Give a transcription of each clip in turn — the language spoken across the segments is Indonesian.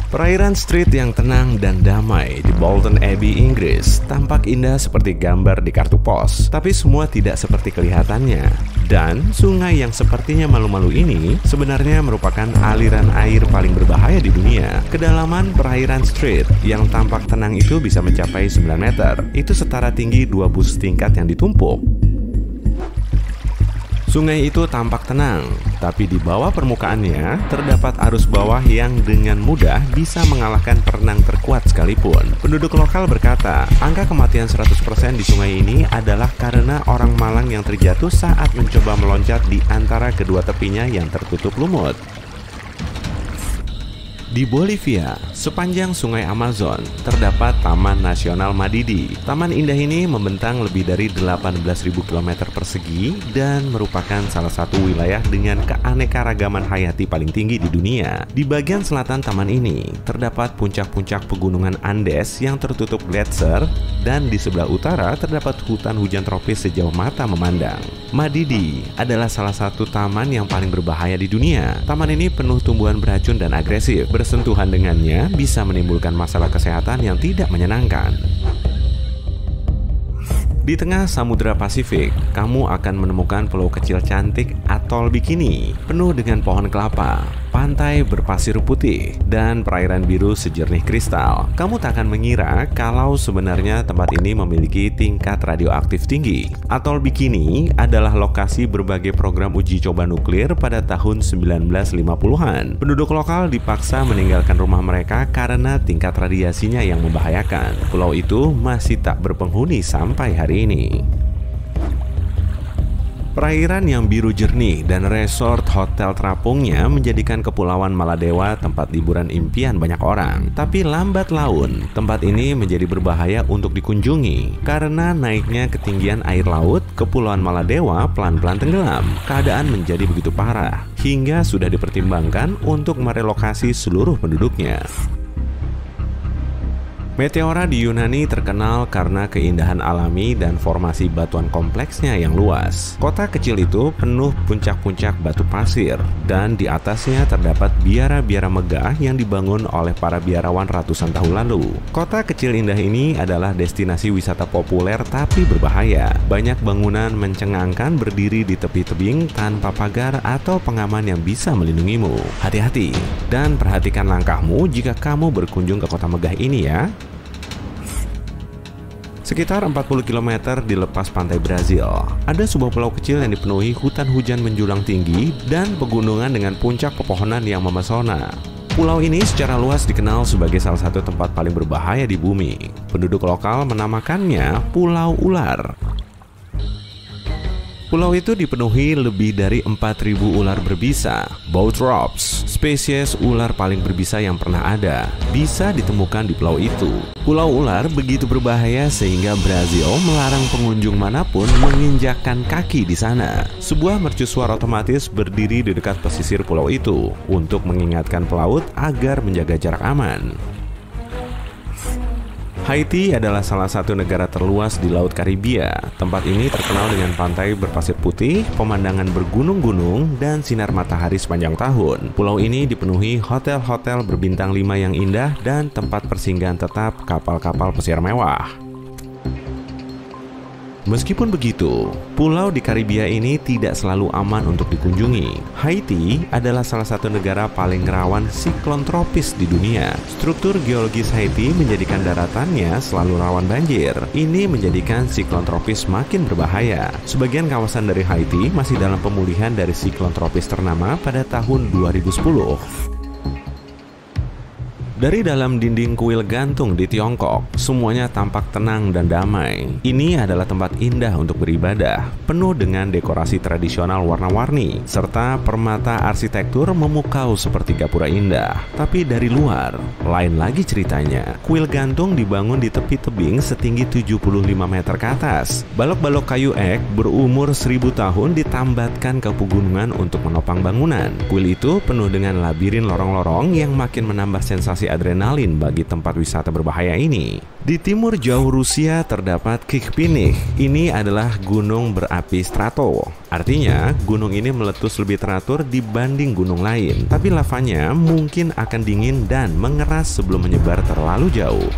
Perairan Street yang tenang dan damai di Bolton Abbey, Inggris tampak indah seperti gambar di kartu pos, tapi semua tidak seperti kelihatannya. Dan sungai yang sepertinya malu-malu ini sebenarnya merupakan aliran air paling berbahaya di dunia. Kedalaman perairan Street yang tampak tenang itu bisa mencapai 9 meter. Itu setara tinggi 2 bus tingkat yang ditumpuk. Sungai itu tampak tenang, tapi di bawah permukaannya terdapat arus bawah yang dengan mudah bisa mengalahkan perenang terkuat sekalipun. Penduduk lokal berkata, angka kematian 100% di sungai ini adalah karena orang malang yang terjatuh saat mencoba meloncat di antara kedua tepinya yang tertutup lumut. Di Bolivia, sepanjang sungai Amazon, terdapat Taman Nasional Madidi. Taman indah ini membentang lebih dari 18.000 km persegi dan merupakan salah satu wilayah dengan keanekaragaman hayati paling tinggi di dunia. Di bagian selatan taman ini, terdapat puncak-puncak pegunungan Andes yang tertutup gletser, dan di sebelah utara terdapat hutan hujan tropis sejauh mata memandang. Madidi adalah salah satu taman yang paling berbahaya di dunia. Taman ini penuh tumbuhan beracun dan agresif. Bersentuhan dengannya bisa menimbulkan masalah kesehatan yang tidak menyenangkan. Di tengah Samudra Pasifik, kamu akan menemukan pulau kecil cantik Atol Bikini, penuh dengan pohon kelapa, pantai berpasir putih, dan perairan biru sejernih kristal. Kamu tak akan mengira kalau sebenarnya tempat ini memiliki tingkat radioaktif tinggi. Atol Bikini adalah lokasi berbagai program uji coba nuklir pada tahun 1950-an. Penduduk lokal dipaksa meninggalkan rumah mereka karena tingkat radiasinya yang membahayakan. Pulau itu masih tak berpenghuni sampai hari ini. Perairan yang biru jernih dan resort hotel terapungnya menjadikan Kepulauan Maladewa tempat liburan impian banyak orang. Tapi lambat laun, tempat ini menjadi berbahaya untuk dikunjungi. Karena naiknya ketinggian air laut, Kepulauan Maladewa pelan-pelan tenggelam. Keadaan menjadi begitu parah, hingga sudah dipertimbangkan untuk merelokasi seluruh penduduknya. Meteora di Yunani terkenal karena keindahan alami dan formasi batuan kompleksnya yang luas. Kota kecil itu penuh puncak-puncak batu pasir, dan di atasnya terdapat biara-biara megah yang dibangun oleh para biarawan ratusan tahun lalu. Kota kecil indah ini adalah destinasi wisata populer tapi berbahaya. Banyak bangunan mencengangkan berdiri di tepi tebing tanpa pagar atau pengaman yang bisa melindungimu. Hati-hati, dan perhatikan langkahmu jika kamu berkunjung ke kota megah ini ya. Sekitar 40 km di lepas pantai Brazil, ada sebuah pulau kecil yang dipenuhi hutan hujan menjulang tinggi dan pegunungan dengan puncak pepohonan yang memesona. Pulau ini secara luas dikenal sebagai salah satu tempat paling berbahaya di bumi. Penduduk lokal menamakannya Pulau Ular. Pulau itu dipenuhi lebih dari 4.000 ular berbisa. Bothrops, spesies ular paling berbisa yang pernah ada, bisa ditemukan di pulau itu. Pulau Ular begitu berbahaya sehingga Brazil melarang pengunjung manapun menginjakkan kaki di sana. Sebuah mercusuar otomatis berdiri di dekat pesisir pulau itu untuk mengingatkan pelaut agar menjaga jarak aman. Haiti adalah salah satu negara terluas di Laut Karibia. Tempat ini terkenal dengan pantai berpasir putih, pemandangan bergunung-gunung, dan sinar matahari sepanjang tahun. Pulau ini dipenuhi hotel-hotel berbintang 5 yang indah dan tempat persinggahan tetap kapal-kapal pesiar mewah. Meskipun begitu, pulau di Karibia ini tidak selalu aman untuk dikunjungi. Haiti adalah salah satu negara paling rawan siklon tropis di dunia. Struktur geologis Haiti menjadikan daratannya selalu rawan banjir. Ini menjadikan siklon tropis makin berbahaya. Sebagian kawasan dari Haiti masih dalam pemulihan dari siklon tropis ternama pada tahun 2010. Dari dalam dinding kuil gantung di Tiongkok, semuanya tampak tenang dan damai. Ini adalah tempat indah untuk beribadah, penuh dengan dekorasi tradisional warna-warni, serta permata arsitektur memukau seperti gapura indah. Tapi dari luar, lain lagi ceritanya. Kuil gantung dibangun di tepi tebing setinggi 75 meter ke atas. Balok-balok kayu ek berumur 1000 tahun ditambatkan ke pegunungan untuk menopang bangunan. Kuil itu penuh dengan labirin lorong-lorong yang makin menambah sensasi injeksi adrenalin bagi tempat wisata berbahaya ini. Di timur jauh Rusia terdapat Kikhpinih. Ini adalah gunung berapi strato. Artinya, gunung ini meletus lebih teratur dibanding gunung lain. Tapi lavanya mungkin akan dingin dan mengeras sebelum menyebar terlalu jauh.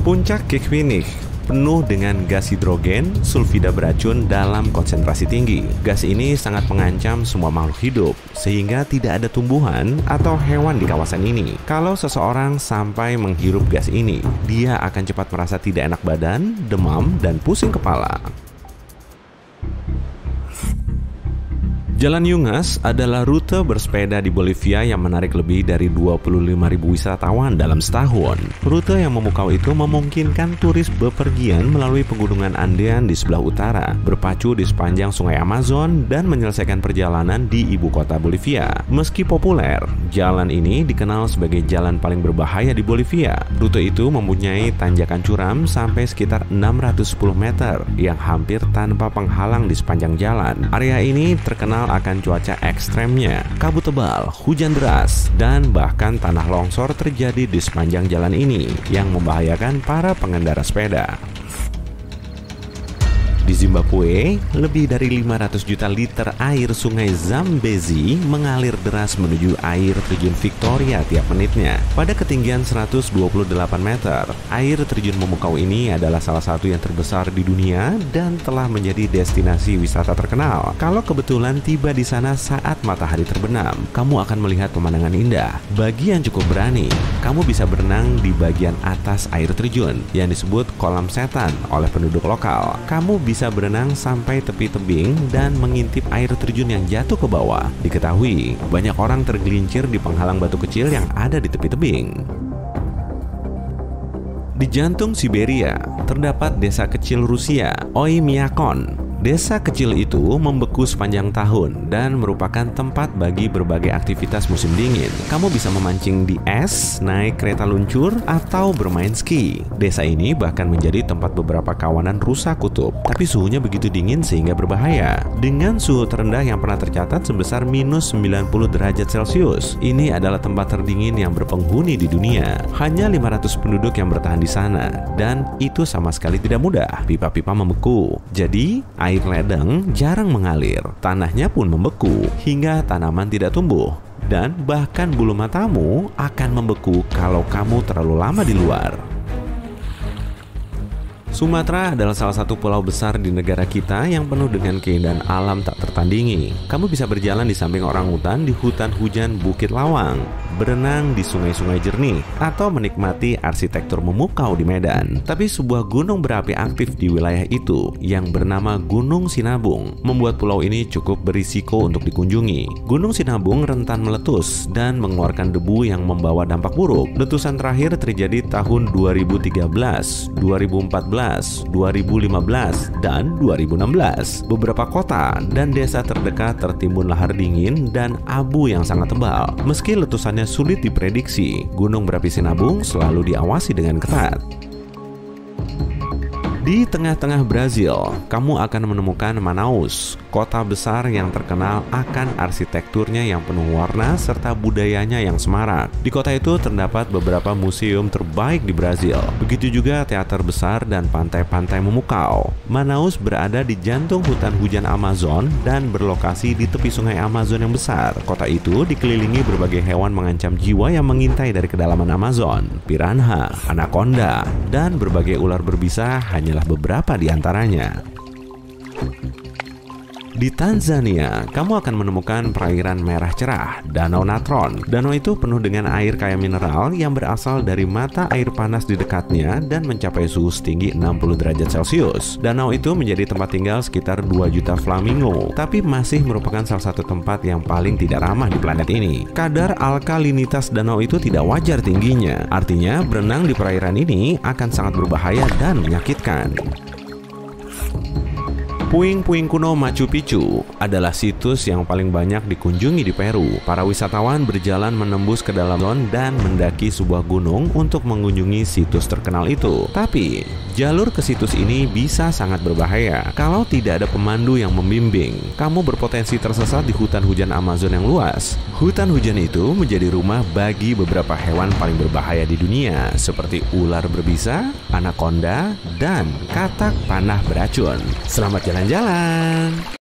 Puncak Kikhpinih penuh dengan gas hidrogen sulfida beracun dalam konsentrasi tinggi. Gas ini sangat mengancam semua makhluk hidup, sehingga tidak ada tumbuhan atau hewan di kawasan ini. Kalau seseorang sampai menghirup gas ini, dia akan cepat merasa tidak enak badan, demam, dan pusing kepala. Jalan Yungas adalah rute bersepeda di Bolivia yang menarik lebih dari 25.000 wisatawan dalam setahun. Rute yang memukau itu memungkinkan turis bepergian melalui pegunungan Andean di sebelah utara, berpacu di sepanjang sungai Amazon, dan menyelesaikan perjalanan di ibu kota Bolivia. Meski populer, jalan ini dikenal sebagai jalan paling berbahaya di Bolivia. Rute itu mempunyai tanjakan curam sampai sekitar 610 meter yang hampir tanpa penghalang di sepanjang jalan. Area ini terkenal akan cuaca ekstremnya, kabut tebal, hujan deras, dan bahkan tanah longsor terjadi di sepanjang jalan ini yang membahayakan para pengendara sepeda. Di Zimbabwe, lebih dari 500 juta liter air sungai Zambezi mengalir deras menuju air terjun Victoria tiap menitnya. Pada ketinggian 128 meter, air terjun memukau ini adalah salah satu yang terbesar di dunia dan telah menjadi destinasi wisata terkenal. Kalau kebetulan tiba di sana saat matahari terbenam, kamu akan melihat pemandangan indah. Bagi yang cukup berani, kamu bisa berenang di bagian atas air terjun yang disebut kolam setan oleh penduduk lokal. Kamu bisa berenang sampai tepi tebing dan mengintip air terjun yang jatuh ke bawah. Diketahui, banyak orang tergelincir di penghalang batu kecil yang ada di tepi tebing. Di jantung Siberia, terdapat desa kecil Rusia, Oymyakon. Desa kecil itu membeku sepanjang tahun dan merupakan tempat bagi berbagai aktivitas musim dingin. Kamu bisa memancing di es, naik kereta luncur, atau bermain ski. Desa ini bahkan menjadi tempat beberapa kawanan rusa kutub. Tapi suhunya begitu dingin sehingga berbahaya. Dengan suhu terendah yang pernah tercatat sebesar minus 90 derajat Celcius. Ini adalah tempat terdingin yang berpenghuni di dunia. Hanya 500 penduduk yang bertahan di sana. Dan itu sama sekali tidak mudah. Pipa-pipa membeku. Jadi, air ledeng jarang mengalir, tanahnya pun membeku hingga tanaman tidak tumbuh, dan bahkan bulu matamu akan membeku kalau kamu terlalu lama di luar. Sumatera adalah salah satu pulau besar di negara kita yang penuh dengan keindahan alam tak tertandingi. Kamu bisa berjalan di samping orangutan di hutan hujan Bukit Lawang, berenang di sungai-sungai jernih, atau menikmati arsitektur memukau di Medan. Tapi sebuah gunung berapi aktif di wilayah itu yang bernama Gunung Sinabung membuat pulau ini cukup berisiko untuk dikunjungi. Gunung Sinabung rentan meletus dan mengeluarkan debu yang membawa dampak buruk. Letusan terakhir terjadi tahun 2013, 2014, 2015, dan 2016. Beberapa kota dan desa terdekat tertimbun lahar dingin dan abu yang sangat tebal. Meski letusannya sulit diprediksi, gunung berapi Sinabung selalu diawasi dengan ketat. Di tengah-tengah Brazil, kamu akan menemukan Manaus, kota besar yang terkenal akan arsitekturnya yang penuh warna serta budayanya yang semarak. Di kota itu terdapat beberapa museum terbaik di Brazil. Begitu juga teater besar dan pantai-pantai memukau. Manaus berada di jantung hutan hujan Amazon dan berlokasi di tepi sungai Amazon yang besar. Kota itu dikelilingi berbagai hewan mengancam jiwa yang mengintai dari kedalaman Amazon. Piranha, anaconda, dan berbagai ular berbisa hanyalah beberapa di antaranya. Di Tanzania, kamu akan menemukan perairan merah cerah, Danau Natron. Danau itu penuh dengan air kaya mineral yang berasal dari mata air panas di dekatnya dan mencapai suhu setinggi 60 derajat Celcius. Danau itu menjadi tempat tinggal sekitar 2 juta flamingo, tapi masih merupakan salah satu tempat yang paling tidak ramah di planet ini. Kadar alkalinitas danau itu tidak wajar tingginya, artinya berenang di perairan ini akan sangat berbahaya dan menyakitkan. Puing-puing kuno Machu Picchu adalah situs yang paling banyak dikunjungi di Peru. Para wisatawan berjalan menembus ke dalam Amazon dan mendaki sebuah gunung untuk mengunjungi situs terkenal itu. Tapi, jalur ke situs ini bisa sangat berbahaya. Kalau tidak ada pemandu yang membimbing, kamu berpotensi tersesat di hutan hujan Amazon yang luas. Hutan hujan itu menjadi rumah bagi beberapa hewan paling berbahaya di dunia, seperti ular berbisa, anaconda, dan katak panah beracun. Selamat jalan-jalan!